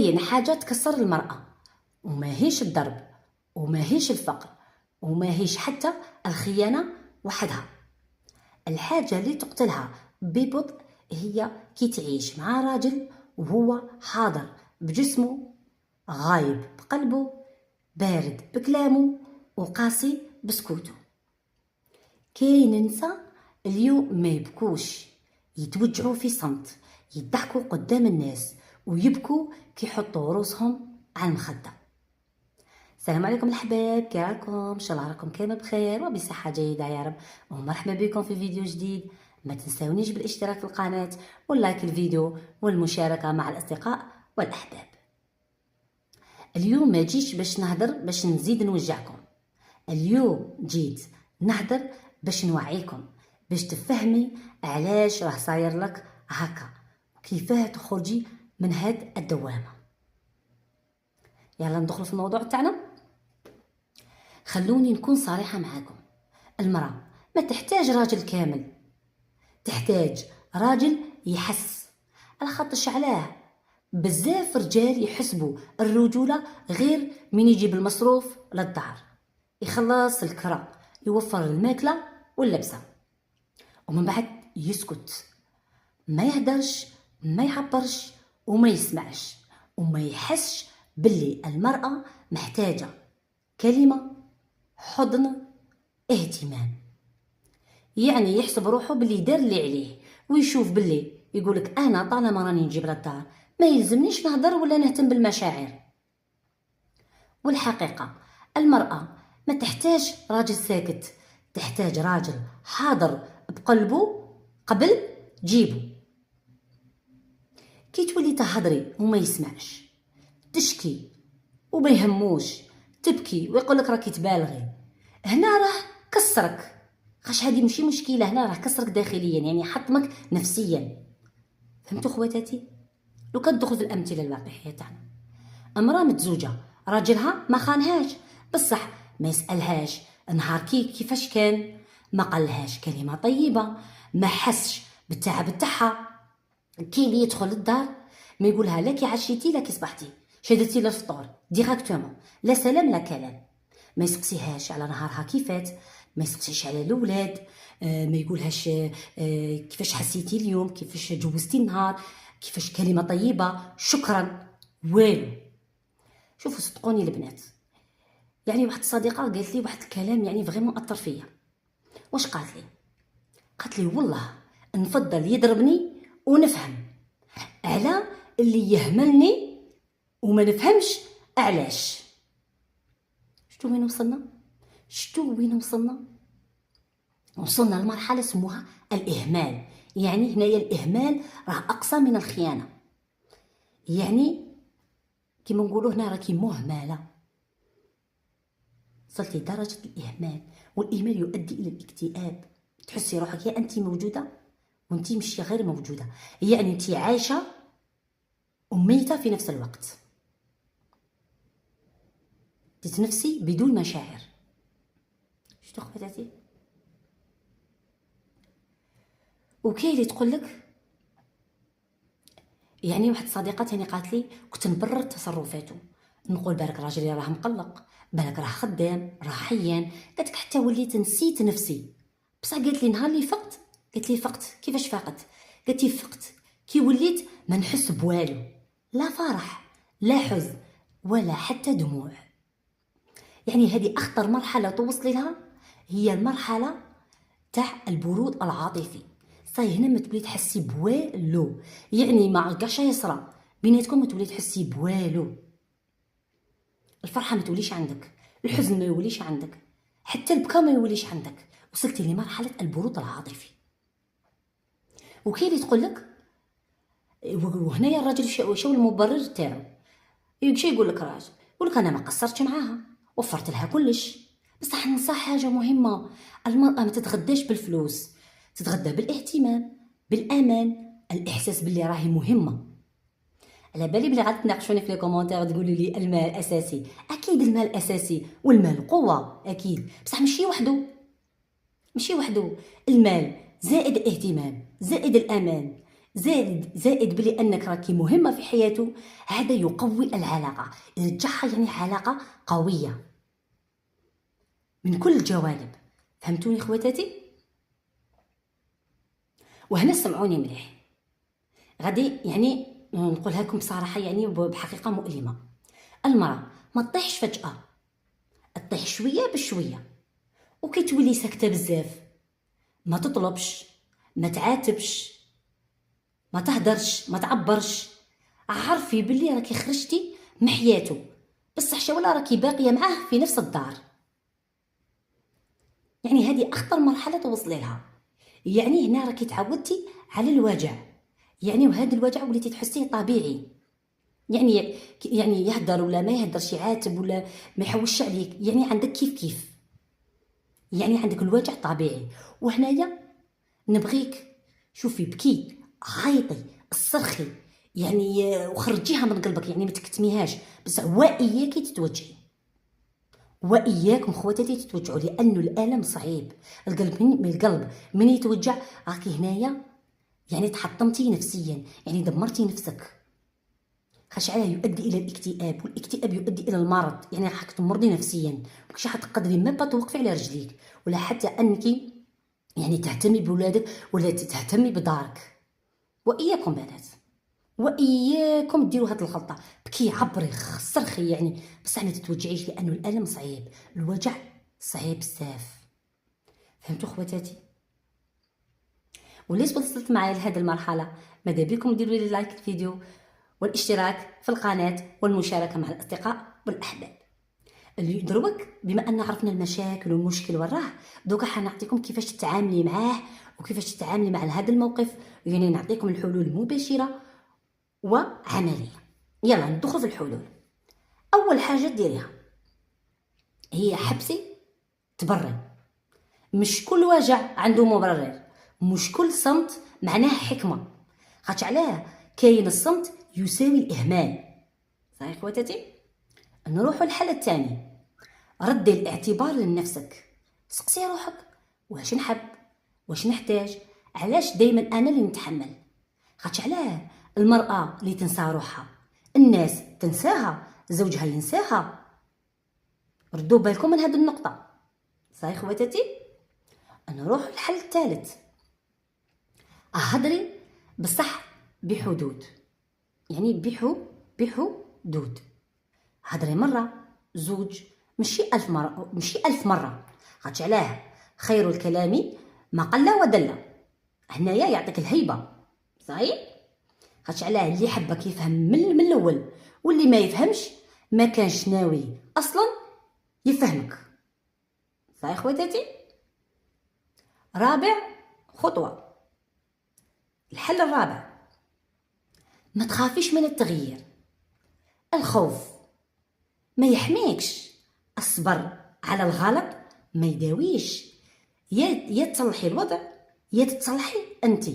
كاين حاجه تكسر المراه، وما هيش الضرب، وما هيش الفقر، وما هيش حتى الخيانه وحدها. الحاجه اللي تقتلها ببطء هي كي تعيش مع راجل وهو حاضر بجسمه، غايب بقلبه، بارد بكلامه، وقاسي بسكوته. كاين نساء اليوم ما يبكوش، يتوجعوا في صمت، يضحكوا قدام الناس، ويبكوا كي يحطوا روسهم على المخده. السلام عليكم الحباب، كي راكم؟ ان شاء الله راكم كامل بخير وبصحه جيده يا رب، ومرحبا بكم في فيديو جديد. ما تنساونيش بالاشتراك في القناه واللايك الفيديو والمشاركه مع الاصدقاء والاحباب. اليوم ما جيش باش نهضر باش نزيد نوجعكم، اليوم جيت نهضر باش نوعيكم، باش تفهمي علاش راه صاير لك هكا وكيفاه تخرجي من هاد الدوامه. يلا ندخل في الموضوع تاعنا. خلوني نكون صريحه معاكم، المراه ما تحتاج راجل كامل، تحتاج راجل يحس. الخطش علاه بزاف رجال يحسبوا الرجوله غير من يجيب المصروف للدار، يخلص الكرا، يوفر الماكله واللبسه، ومن بعد يسكت، ما يهدرش، ما يعبرش، وما يسمعش، وما يحسش باللي المرأة محتاجة كلمة، حضن، اهتمام. يعني يحسب روحه باللي دار اللي عليه، ويشوف باللي يقولك انا طالما راني نجيب للدار ما يلزمنيش نهضر ولا نهتم بالمشاعر. والحقيقة المرأة ما تحتاج راجل ساكت، تحتاج راجل حاضر بقلبه قبل جيبه. كي تولي تهضري وما يسمعش، تشكي وما يهموش، تبكي ويقولك راكي تبالغي، هنا راه كسرك. خاش هذه ماشي مشكله، هنا راه كسرك داخليا، يعني حطمك نفسيا. فهمتوا خواتاتي؟ لو كندخل في الامثله الواقعيه تاعنا، امراه متزوجه راجلها ما خانهاش، بصح ما يسالهاش نهار كيفاش كان، ما قالهاش كلمه طيبه، ما حسش بالتعب تاعها. كي اللي يدخل للدار ما يقولها لا كي عشيتي لا كي صبحتي، شدتي للفطور ديراكتومون، لا سلام لا كلام. ما يسقسيهاش على نهارها كيفات، ما يسقسيش على الاولاد، ما يقولهاش كيفاش حسيتي اليوم، كيفاش جوزتي النهار، كيفاش كلمه طيبه، شكرا، والو. شوفوا صدقوني البنات، يعني واحد الصديقه قالت لي واحد الكلام يعني فريمون اثر فيا. واش قالت لي؟ قالت لي والله نفضل يضربني ونفهم على اللي يهملني وما نفهمش علاش. شتو وين وصلنا؟ شتو وين وصلنا؟ وصلنا لمرحله اسمها الاهمال. يعني هنايا الاهمال راه اقصى من الخيانه، يعني كيما نقولوا هنا راكي مهمله، وصلتي لدرجه الاهمال. والاهمال يؤدي الى الاكتئاب، تحسي روحك يا انت موجوده وانت مش غير موجوده، يعني انت عايشه وميته في نفس الوقت، تتنفسي بدون مشاعر. شتو خواتاتي؟ وكاين اللي تقول لك، يعني واحد صديقه ثاني قالت لي كنت نبرر تصرفاته، نقول بالك راجلي راه مقلق، بالك راه خدام، راه حيان. قالت لك حتى وليت نسيت نفسي. بصح قالت لي نهار اللي فقت، قالت لي فقت كيفاش فقت؟ قالت لي فقت كي وليت ما نحس بوالو، لا فرح لا حزن ولا حتى دموع. يعني هذه اخطر مرحله توصلي لها، هي المرحله تاع البرود العاطفي. صاي هنا ما تولي تحسي بوالو، يعني ما كاش يصرى بيناتكم، ما تولي تحسي بوالو. الفرحه ما توليش عندك، الحزن ما يوليش عندك، حتى البكا ما يوليش عندك، وصلتي لمرحله البرود العاطفي. وكاين اللي تقول لك، وهنايا الراجل شو المبرر تاعو؟ يمشي يقول لك راجل، يقول لك انا ما قصرتش معاها، وفرت لها كلش. بصح ننصح حاجه مهمه، المراه ما تتغداش بالفلوس، تتغدى بالاهتمام، بالامان، الاحساس باللي راهي مهمه. على بالي بلي غادي تناقشوني في لي كومونتير تقولوا لي المال اساسي. اكيد المال اساسي، والمال قوه اكيد، بصح ماشي وحده. المال زائد الاهتمام زائد الامان زائد بلي انك راكي مهمه في حياته، هذا يقوي العلاقه، يرجعها يعني علاقه قويه من كل الجوانب. فهمتوني خواتاتي؟ وهنا سمعوني مليح، غادي يعني نقولها لكم بصراحه يعني بحقيقه مؤلمه. المراه ما تطيحش فجاه، تطيح شويه بشويه، وكي تولي ساكته بزاف، ما تطلبش، ما تعاتبش، ما تهدرش، ما تعبرش، عرفي باللي راكي خرجتي من حياته، بصح شولا راكي باقيه معاه في نفس الدار. يعني هذه اخطر مرحله توصلي لها. يعني هنا راكي تعودتي على الوجع، يعني وهذا الوجع وليتي تحسيه طبيعي. يعني يهدر ولا ما يهدرش، يعاتب ولا ما يحوش عليك، يعني عندك كيف كيف، يعني عندك الوجع طبيعي. وهنايا نبغيك شوفي بكي، عيطي، صرخي، يعني وخرجيها من قلبك، يعني ما تكتميهاش، بس واياكي تتوجعي، واياكم خواتاتي تتوجعوا، لانه الالم صعيب. القلب من يتوجع راكي هنايا يعني تحطمتي نفسيا، يعني دمرتي نفسك. خشعله يؤدي الى الاكتئاب، والاكتئاب يؤدي الى المرض، يعني راح تمرضي نفسيا، مش حتقدري ما توقفي على رجليك، ولا حتى انك يعني تهتمي بولادك ولا تهتمي بدارك. واياكم بنات، واياكم ديروا هاد الغلطه، بكي، عبري، صرخي، يعني بصح ما تتوجعيش، لانه الالم صعيب، الوجع صعيب بزاف. فهمتوا خواتاتي؟ وليش وصلت معايا لهذه المرحله، ماذا بكم ديروا لي لايك الفيديو والاشتراك في القناه والمشاركه مع الاصدقاء والاحباب. اللي دروك بما ان عرفنا المشاكل والمشكل وراه، دوكا حنعطيكم كيفاش تتعاملي معاه وكيفاش تتعاملي مع هذا الموقف، يعني نعطيكم الحلول مباشره وعمليه. يلا ندخل في الحلول. اول حاجه ديريها هي حبسي تبري. مش كل وجع عنده مبرر، مش كل صمت معناه حكمه، خاطش علاه كاين الصمت يساوي الاهمال. صحيح خواتاتي؟ نروحوا للحل الثاني، ردي الاعتبار لنفسك، سقسي روحك، واش نحب، واش نحتاج، علاش دايما انا اللي نتحمل. خاطش علاه المراه اللي تنسى روحها، الناس تنساها، زوجها ينساها. ردوا بالكم من هذه النقطه. صحيح خواتاتي؟ نروح الحل الثالث، هضري بصح بحدود، يعني بحدود. هضري مره، زوج، ماشي 1000 مرة، ماشي 1000 مرة. خاطش علاه خير الكلام ما قل ودل. هنايا يعطيك الهيبة. صحيح؟ خاطش علاه اللي يحبك يفهم من الاول، واللي ما يفهمش ما كانش ناوي اصلا يفهمك. صحيح خواتاتي؟ رابع خطوة، الحل الرابع، ما تخافيش من التغيير. الخوف ما يحميكش، الصبر على الغلط ما يداويش. يا تصلحي الوضع يا تتصلحي انت.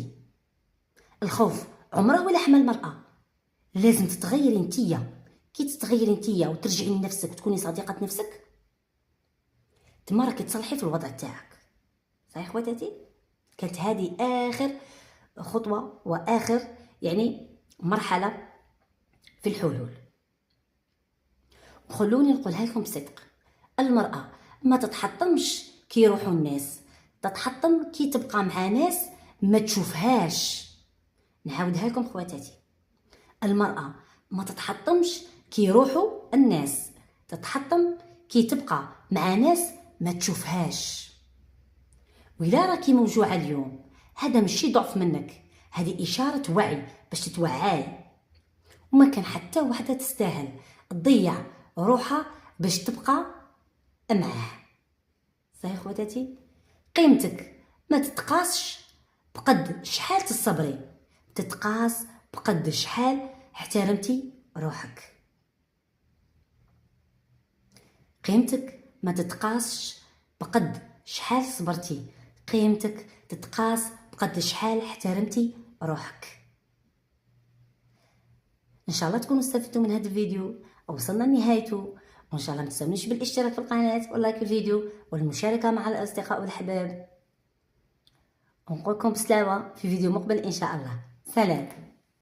الخوف عمره ولا حمى المرأة، لازم تتغيري انتيا. كي تتغيري انتيا وترجعي لنفسك وتكوني صديقة نفسك، تما راكي تصلحي في الوضع تاعك. صحيح خواتاتي؟ كانت هذه اخر خطوة واخر يعني مرحلة في الحلول. خلوني نقولها لكم بصدق، المرأة ما تتحطمش كي يروحوا الناس، تتحطم كي تبقى مع ناس ما تشوفهاش. نعاودها لكم خواتاتي، المرأة ما تتحطمش كي يروحوا الناس، تتحطم كي تبقى مع ناس ما تشوفهاش. وإلا راكي موجوعة اليوم، هذا ماشي ضعف منك، هذه إشارة وعي باش تتوعاي. وما كان حتى وحدة تستاهل تضيع روحها باش تبقى معاه. صحيح خواتاتي؟ قيمتك ما تتقاسش بقد شحال تصبري، تتقاس بقد شحال احترمتي روحك. قيمتك ما تتقاسش بقد شحال صبرتي، قيمتك تتقاس بقد شحال احترمتي روحك. ان شاء الله تكونوا استفدتوا من هذا الفيديو، وصلنا لنهايته. وان شاء الله ما تنسونيش بالاشتراك في القناه واللايك الفيديو والمشاركه مع الاصدقاء والاحباب. ونقولكم بسلامه في فيديو مقبل ان شاء الله. سلام.